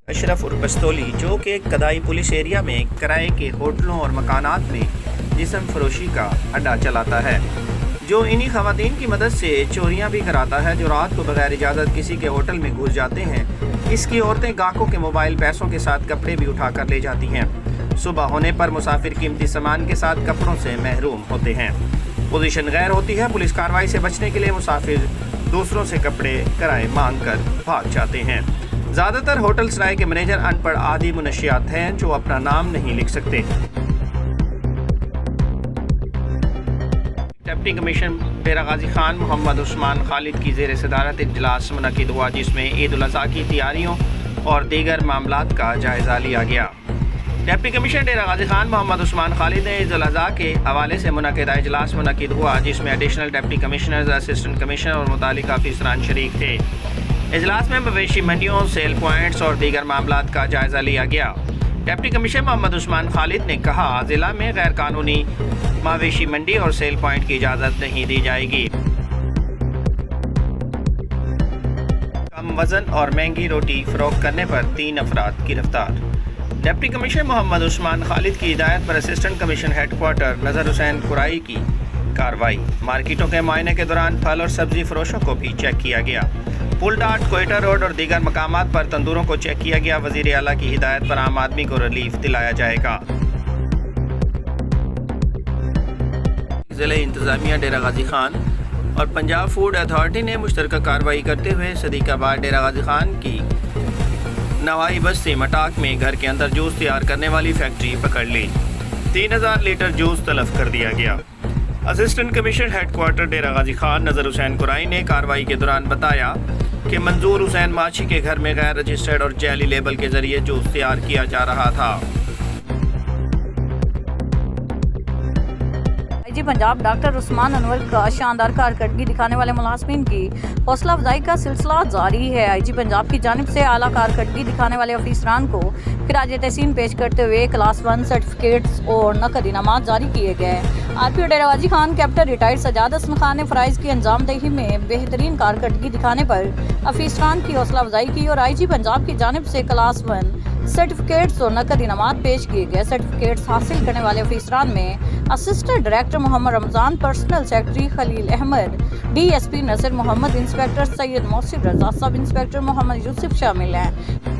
अशरफ उर्फ बस्तौली, जो कि कदाई पुलिस एरिया में किराए के होटलों और मकानात में जिस्म फरोशी का अड्डा चलाता है, जो इन्हीं खवातीन की मदद से चोरियां भी कराता है, जो रात को बगैर इजाज़त किसी के होटल में घुस जाते हैं। इसकी औरतें गाहकों के मोबाइल पैसों के साथ कपड़े भी उठा कर ले जाती हैं। सुबह होने पर मुसाफिर कीमती सामान के साथ कपड़ों से महरूम होते हैं। पोजीशन गैर होती है। पुलिस कार्रवाई से बचने के लिए मुसाफिर दूसरों से कपड़े किराए मांग कर भाग जाते हैं। ज़्यादातर होटल सराय के मैनेजर अनपढ़ आदि मुनशियात हैं, जो अपना नाम नहीं लिख सकते। डिप्टी कमिश्नर डेरा गाजी खान मोहम्मद उस्मान खालिद की ज़ेर सदारत इजलास मुनक़िद हुआ, जिसमें ईद उल अज़हा की तैयारियों और दीगर मामलात का जायज़ा लिया गया। डिप्टी कमिश्नर डेरा गाजी खान मोहम्मद उस्मान खालिद ने ईद उल अज़हा के हवाले से मुनक़िदा इजलास मुनक़िद हुआ, जिसमें additional deputy commissioner, assistant commissioner और मुतालिका अफसरान शरीक थे। इजलास में मवेशी मंडियों, सेल पॉइंट्स और दीगर मामलात का जायज़ा लिया गया। डिप्टी कमिश्नर मोहम्मद उस्मान खालिद ने कहा, ज़िला में गैर कानूनी मवेशी मंडी और सेल पॉइंट की इजाज़त नहीं दी जाएगी। कम वजन और महंगी रोटी फरोख्त करने पर 3 अफराद गिरफ्तार। डिप्टी कमिश्नर मोहम्मद उस्मान खालिद की हिदायत पर असिस्टेंट कमिश्नर हेडक्वार्टर नज़र हुसैन कुराई की कार्रवाई। मार्केटों के मुआयने के दौरान फल और सब्जी फरोशों को भी चेक किया गया। पुल डाट, कोयटा रोड और दीगर मकामात पर तंदूरों को चेक किया गया। वज़ीर आला की हिदायत पर आम आदमी को रिलीफ दिलाया जाएगा। ज़िला इंतज़ामिया डेरा गाजी खान और पंजाब फूड अथॉरिटी ने मुश्तरका कार्रवाई करते हुए सदीकाबाद डेरा गाजी खान की नवाई बस्ती मटाक में घर के अंदर जूस तैयार करने वाली फैक्ट्री पकड़ ली। 3000 लीटर जूस तलब कर दिया गया। असिस्टेंट कमिश्नर हेडक्वार्टर डेरा गाजी खान नज़र हुसैन कुराई ने कार्रवाई के दौरान बताया कि मंजूर हुसैन माछी के घर में गैर रजिस्टर्ड और जैली लेबल के जरिए जूस तैयार किया जा रहा था। आईजी पंजाब डॉक्टर उस्मान अनवर का शानदार कारकर्दगी दिखाने वाले मुलाजमीन की हौसला अफजाई का सिलसिला जारी है। आईजी पंजाब की जानिब से आला कारकर्दगी दिखाने वाले अफसरान को खिराज तहसीन पेश करते हुए क्लास 1 सर्टिफिकेट्स और नकद इनामात जारी किए गए। आरपीओ डेरा गाजी खान कैप्टन रिटायर्ड सजाद हसन खान ने फ़राइज़ की अंजामदही में बेहतरीन कारकर्दगी दिखाने पर अफसरान की हौसला अफजाई की और आईजी पंजाब की जानिब से क्लास 1 सर्टिफिकेट्स और नकद इनामात पेश किए गए। सर्टिफिकेट्स हासिल करने वाले अफसरान में assistant director Mohammad Ramzan, personal secretary Khalil Ahmad, DSP Nasar Mohammad, inspector Syed Mohsin Raza, sub inspector Mohammad Yusuf शामिल हैं।